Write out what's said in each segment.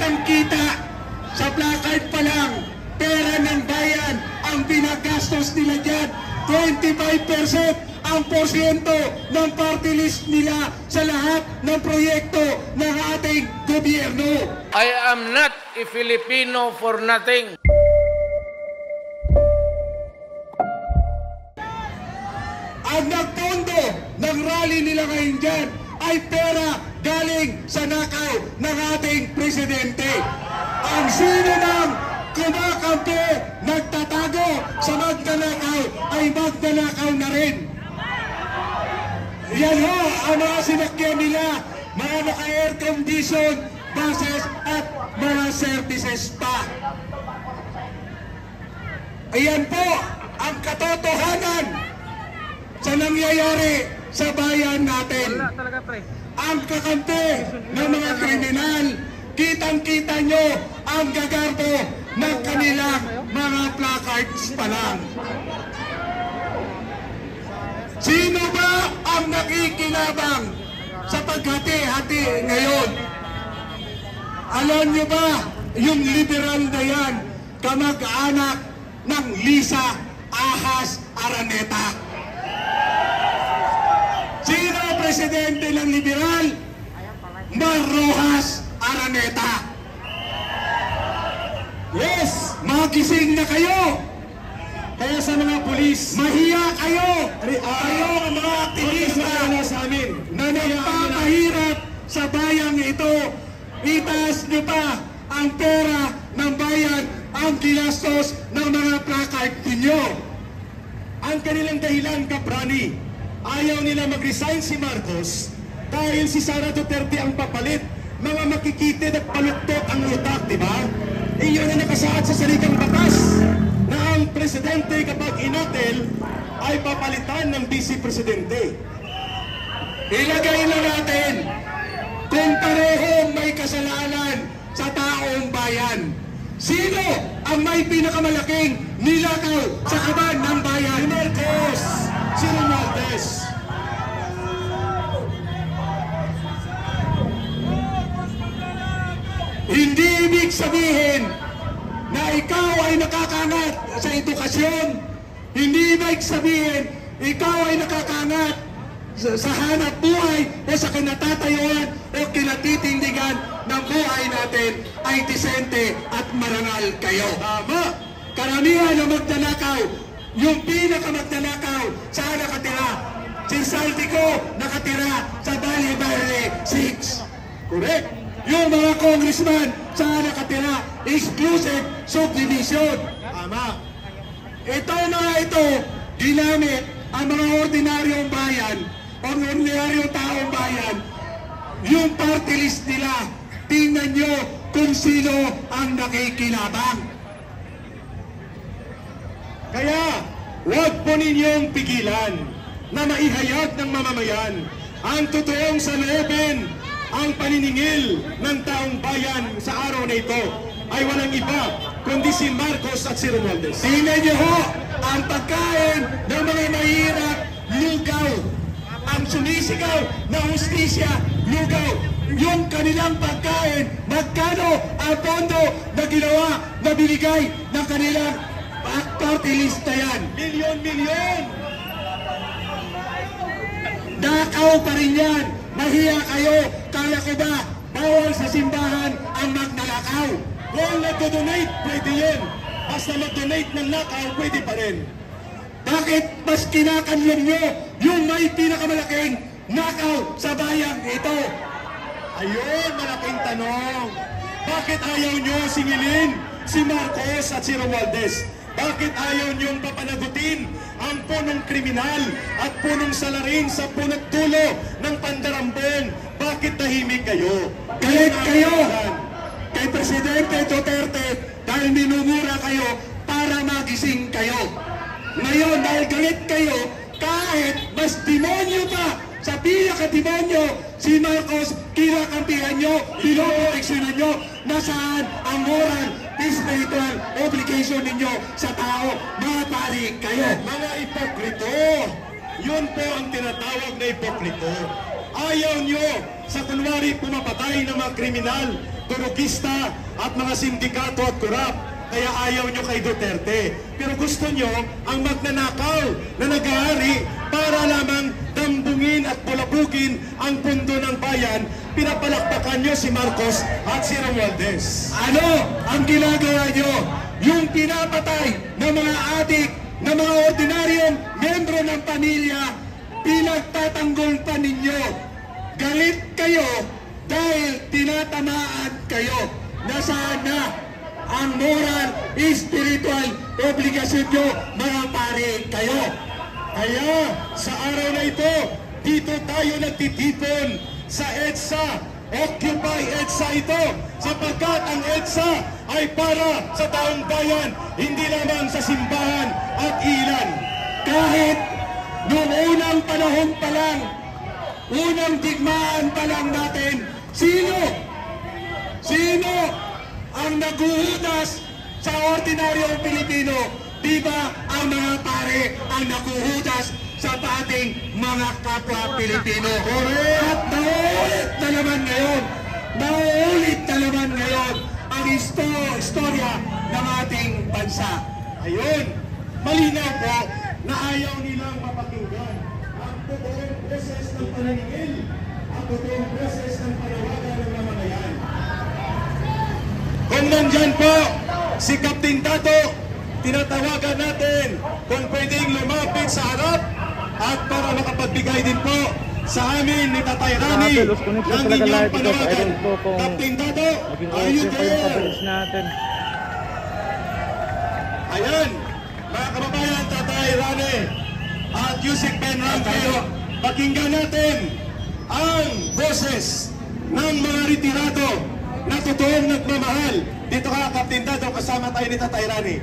kitang-kita sa placard pa lang, pera ng bayan ang binagastos nila dyan. 25% ang porsyento ng party list nila sa lahat ng proyekto ng ating gobyerno. I am not a Filipino for nothing. Ang nagpondo ng rally nila ngayon dyan ay pera galing sa nakaw ng ating presidente. Ang sino nang kumakampi, nagtatago sa magnanakaw ay magnanakaw na rin. Yan ho ang mga sinakyan nila, mga naka-air condition, buses at mga services pa. Ayan po ang katotohanan sa nangyayari sa bayan natin. Ang kakampi ng mga kriminal, kitang-kita nyo ang gagarbo ng kanilang mga placards pa lang. Sino ba ang nakikinabang sa paghati-hati ngayon? Alam nyo ba, yung liberal na yan, kamag-anak ng Lisa Ahas Araneta. Sino ang presidente ng liberal? Mar Rojas Araneta. Yes, magising na kayo. Kaya sa mga pulis, mahiya kayo! Kayo ang mga aktivista na nagpapahirap sa bayang ito. Itaas nyo pa ang pera ng bayan, ang ginastos ng mga placard ninyo. Ang kanilang dahilan, Kaprani, ayaw nila mag-resign si Marcos dahil si Sara Duterte ang papalit. Mga makikitid at paluktot ang utak, di ba? Iyon na nakasaad sa saligang batas na ang presidente kapag inatel ay papalitan ng vice-presidente. Ilagay na natin kung parehong may kasalanan sa taong bayan. Sino ang may pinakamalaking nilakaw sa kaban ng bayan? Si Marcos, si Romualdez. Hindi ibig sabihin na ikaw ay nakakangat sa edukasyon. Hindi ibig sabihin ikaw ay nakakangat sa hanap buhay o sa kinatatayuan o kinatitindigan ng buhay natin ay disente at marangal kayo. Tama! Karamihan ng magnanakaw, yung pinakamagdanakaw, saan nakatira? Si Saldico nakatira sa Valle 6. Correct? Yung mga congressman, saan nakatira? Exclusive subdivision. Tama. Ito mga ito, ginamit ang mga ordinaryong bayan, o ordinaryong taong bayan, yung party list nila. Tingnan nyo kung sino ang nakikinabang. Kaya, huwag po ninyong pigilan na maihayag ng mamamayan ang totoong saloobin. Ang paniningil ng taong bayan sa araw na ito ay walang iba kundi si Marcos at si Romualdez. Tingnan niyo ho, ang pagkain ng mga mahirap, lugaw. Ang sumisigaw na hustisya, lugaw. Yung kanilang pagkain, magkano ang pondo na ginawa, na binigay ng kanilang party list na yan? Milyon-milyon! Nakaw pa rin yan. Mahiya kayo. Kaya ko ba, bawal sa simbahan ang magnanakaw? Kung nag-donate, pwede yun. Basta mag-donate ng nakaw, pwede pa rin. Bakit mas kinakanlong nyo yung may pinakamalaking nakaw sa bayang ito? Ayun, malaking tanong. Bakit ayaw nyo singilin si Marcos at si Romualdez? Bakit ayaw niyong papanagutin ang punong kriminal at punong salarin sa punot dulo ng pandarambong? Bakit tahimik kayo? Galit kayo kay Presidente Duterte dahil minumura kayo para magising kayo. Ngayon, dahil galit kayo, kahit mas demonyo pa, sa pinaka-demonyo, si Marcos, kinakampihan nyo, pinoproteksyonan nyo, nasaan ang moral, spiritual obligation ninyo sa tao? Mga pari kayo. Mga ipokrito. Yun po ang tinatawag na ipokrito. Ayaw nyo sa kunwari pumapatay ng mga kriminal, durugista at mga sindikato at kurap. Kaya ayaw nyo kay Duterte. Pero gusto nyo ang magnanakaw na nag-aari para lamang dambungin at bulabugin ang pundo ng bayan. Pinapalakpakan nyo si Marcos at si Romualdez. Ano ang ginagawa nyo? Yung pinapatay ng mga adik, ng mga ordinaryong membro ng pamilya, pinagtatanggol pa ninyo. Galit kayo dahil tinatamaan kayo. Nasaan na ang moral, spiritual obligasyon nyo, mga pare kayo? Kaya sa araw na ito, dito tayo nagtitipon sa EDSA. Occupy EDSA ito, sapagkat ang EDSA ay para sa taong bayan, hindi lamang sa simbahan at ilan. Kahit noong unang panahon pa lang, unang digmaan pa lang natin, sino ang naguhudas sa ordinaryong Pilipino? Di ba ang mga pare ang naguhudas sa ating mga kapwa Pilipino? At nauulit na naman ngayon ang istorya ng ating bansa. Ayun, malinaw po na ayaw nilang mapakinggan ang totoong proses ng pananingil, ang totoong proses ng panawagan ng mamamayan. Kung nandyan po si Captain Dato, tinatawagan natin kung pwedeng lumapit sa harap at para makapagbigay din po sa amin ni Tatay Rani ng inyong panawagan. Captain Dato, are you there? Ayan, mga kababayan, Tatay Rani at Yusek Ben Ramfeo, pakinggan natin ang boses ng mga retirado na totoong nagmamahal. Dito ka, Captain Dato, kasama tayo ni Tatay Rani.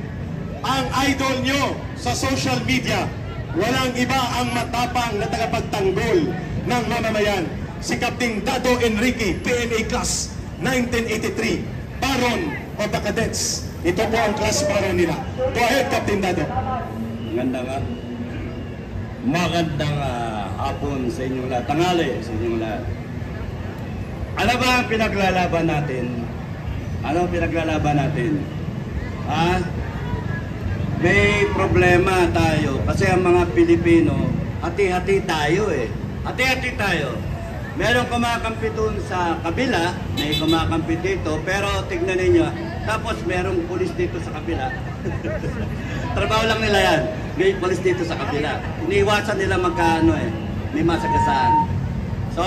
Ang idol nyo sa social media, walang iba ang matapang na tagapagtanggol ng mamamayan. Si Captain Dato Enrique, PNA Class 1983, Baron of the Cadets. Ito po ang class baron nila. Go ahead, Captain Dato. Magandang hapon sa inyong lahat, tanghali sa inyong lahat. Ano ba ang pinaglalaban natin? Ano ang pinaglalaban natin? May problema tayo kasi ang mga Pilipino, hati-hati tayo eh. Hati-hati tayo. Merong kumakampi doon sa kabila, may kumakampi dito, pero tignan ninyo, tapos merong pulis dito sa kabila. Trabaho lang nila yan. May pulis dito sa kabila. Iniiwasan nila magkaano eh, may masagasaan. So,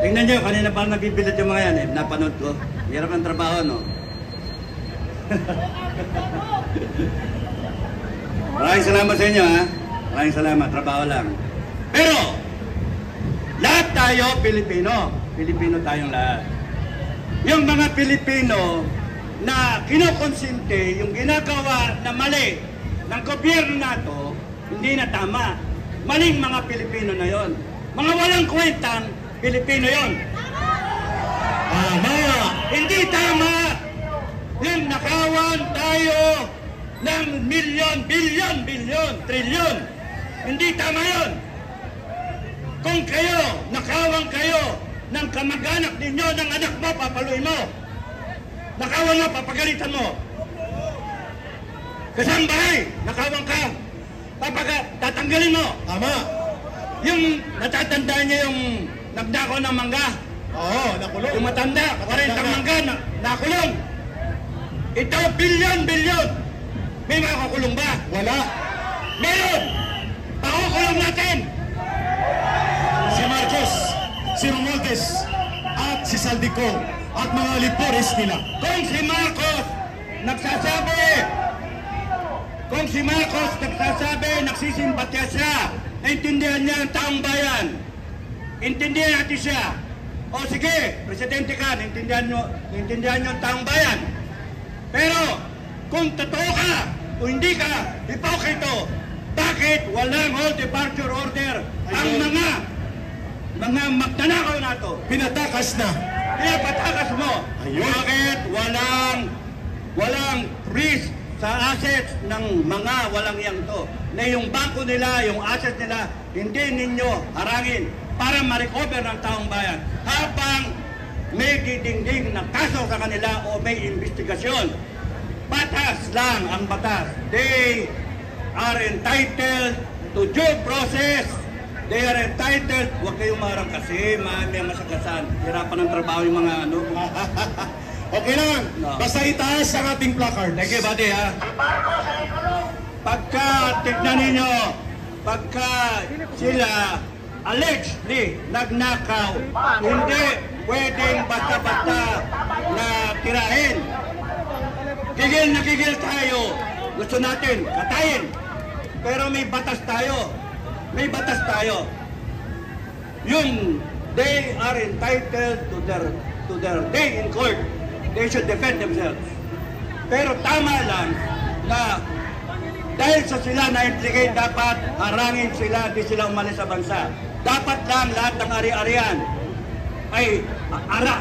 tingnan nyo, kanina parang nabibilad yung mga yan eh, napanood ko. Hirap ng trabaho, no? Maraming salamat sa inyo, ha? Maraming salamat, trabaho lang. Pero, lahat tayo Pilipino. Pilipino tayong lahat. Yung mga Pilipino na kinokonsente, yung ginagawa na mali ng gobyerno nato, hindi na tama. Maling mga Pilipino na yon. Mga walang kwentang Pilipino yon. Tama! Hindi tama! Yung nakawan tayo ng milyon, bilyon, trilyon. Hindi tama yon. Kung kayo, nakawang kayo ng kamag-anak ninyo, ng anak mo, papaluin mo. Nakawang mo, papagalitan mo. Kasambahay, nakawang ka. Tatanggalin mo. Tama. Yung natatandaan niya yung nagdako ng mangga. Oo, nakulong. Yung matanda, 40 mangga, nakulong. Ito, bilyon. May makakulong ba? Wala. Meron! Pakukulong natin! Si Marcos, si Romualdez, at si Saldico, at mga liporis nila. Kung si Marcos nagsasabi, nagsisimpatya siya, naintindihan niya ang taong bayan. Intindihan natin siya. O sige, presidente ka, naintindihan niyo ang taong bayan. Pero, kung totoo ka, o hindi ka, hipokrito, bakit walang hold departure order ang mga magnanakaw nato? Pinatakas na. Pinapatakas mo. Ayun. Bakit walang freeze sa assets ng mga walang yang to? Na yung bangko nila, yung assets nila, hindi ninyo harangin para ma-recover ng taong bayan. Habang may didingding na kaso sa kanila o may investigasyon. Batas lang ang batas. They are entitled to due process. They are entitled. Huwag kayong marang kasi may masagasan. Hirapan ng trabaho yung mga ano. Okay lang. No. Basta itaas ang ating placard. Thank you, buddy, ha? Pagka tignan ninyo, pagka sila allegedly nagnakaw, hindi pwedeng basta-basta na tirahin. Gigil na gigil tayo. Gusto natin, katayin. Pero may batas tayo. May batas tayo. Yung they are entitled to their day in court. They should defend themselves. Pero tama lang na dahil sa sila na-implicate, dapat harangin sila, di sila umalis sa bansa. Dapat lang lahat ng ari-arian ay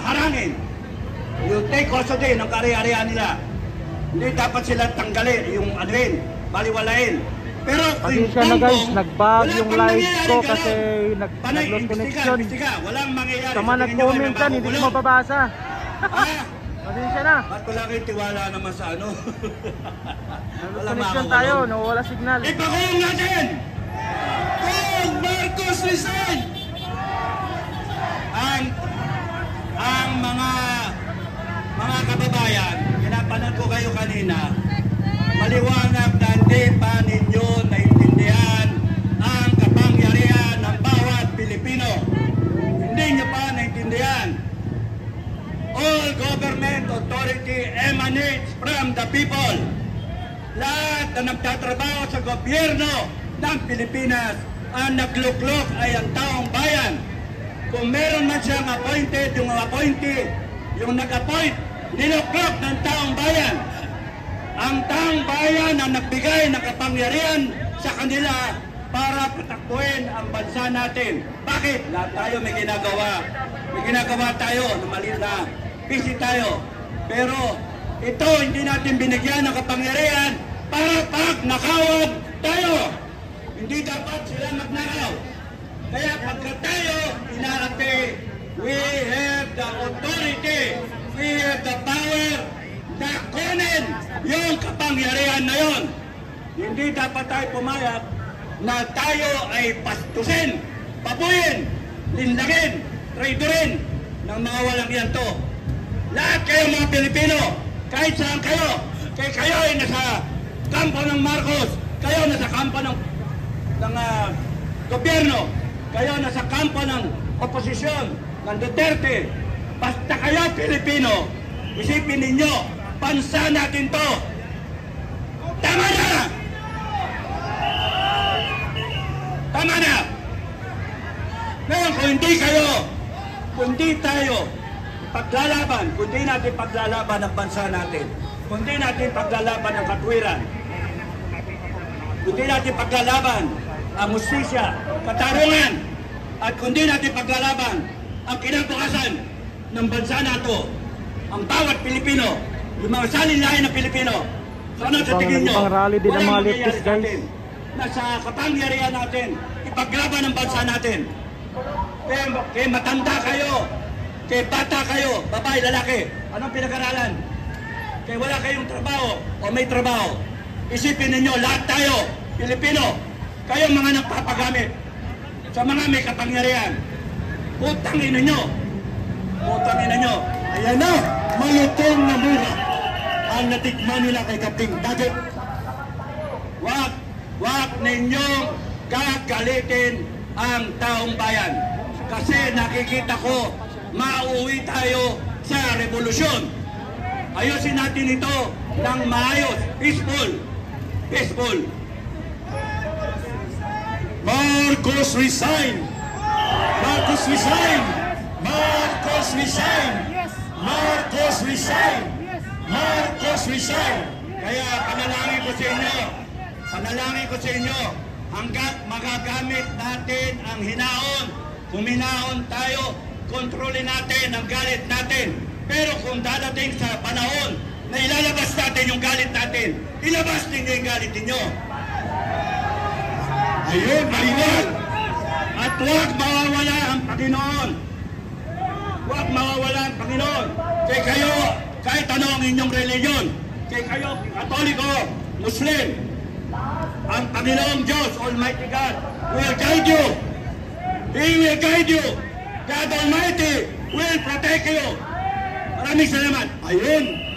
harangin. You take custody ng ari-arian nila. Hindi dapat sila tanggalin, yung anuin, baliwalain. Pero Pasensya na guys, nag-bug yung live ko kasi nag-lost connection. Walang mangyayari. Sama nag-comment dyan, hindi ko mababasa. Pasensya na. Ba't wala kayong tiwala naman sa ano? Nag-lost connection tayo, nawala signal. Ipakulong natin! Kung Marcos resign! Ang mga kababayan, pinapanood ko kayo kanina, maliwanag na hindi pa ninyo naintindihan ang kapangyarihan ng bawat Pilipino. Hindi nyo pa naintindihan. All government authority emanates from the people. Lahat na nagtatrabaho sa gobyerno ng Pilipinas, ang nagluklok ay ang taong bayan. Kung meron man siyang appointed, yung appointee, yung nag-appoint, niluklok ng taong bayan. Ang taong bayan ang nagbigay ng kapangyarihan sa kanila para patakbuhin ang bansa natin. Bakit? Lahat tayo may ginagawa. May ginagawa tayo na mali na. Busy tayo. Pero ito hindi natin binigyan ng kapangyarihan para pag nakawag tayo. Hindi dapat sila magnakaw. Kaya pagka tayo inarate, we have the authority, we have the power na kunin yung kapangyarihan na yon. Hindi dapat tayo pumayag na tayo ay pastusin, pabuyin, lindagin, traidorin ng mga walang yanto. Lahat kayo mga Pilipino, kahit saan kayo, kayo ay nasa kampo ng Marcos, kayo nasa kampo ng gobyerno, kayo nasa kampo ng oposisyon, ng Duterte, basta kayo Pilipino, isipin ninyo, bansa natin to. Tama na! Tama na! Ngayon kung hindi kayo, kung hindi tayo paglalaban, kung hindi natin paglalaban ang bansa natin, kung hindi natin paglalaban ang katwiran, kung hindi natin paglalaban ang hustisya, katarungan, at kung hindi natin paglalaban ang kinabukasan ng bansa nato, ang bawat Pilipino, yung mga salinlahin ng Pilipino, so ano sa tingin nyo? Rally din ng mga leftist guys. Nasa kapangyarihan natin, ipaglaban ang bansa natin. Kaya matanda kayo, kaya bata kayo, babae, lalaki, anong pinag-aralan? Kaya wala kayong trabaho o may trabaho. Isipin ninyo, lahat tayo, Pilipino, kayo mga nagpapagamit sa mga may kapangyarihan. Putangin ninyo. Putangin ninyo. Ayan na, malutong na mura ang natikman nila kay Kaping Dagat. Wag ninyong gagalitin ang taong bayan. Kasi nakikita ko, mauwi tayo sa revolusyon. Ayusin natin ito ng maayos, peaceful. Peaceful. Marcos resign! Marcos resign! Marcos resign! Marcos resign! Marcos resign! Kaya panalangin ko sa inyo, hanggat magagamit natin ang hinaon, huminahon tayo, kontrolin natin ang galit natin. Pero kung dadating sa panahon na ilalabas natin yung galit natin, ilabas ninyo yung galit ninyo. Ayun, malinaw! At huwag mawawala ang Panginoon. huwag mawawala ang Panginoon. Kaya kayo, kahit ano ang inyong reliyon, kaya kayo, Katoliko, Muslim, ang Panginoong Diyos, Almighty God, will guide you. He will guide you. God Almighty will protect you. Maraming salamat. Ayun.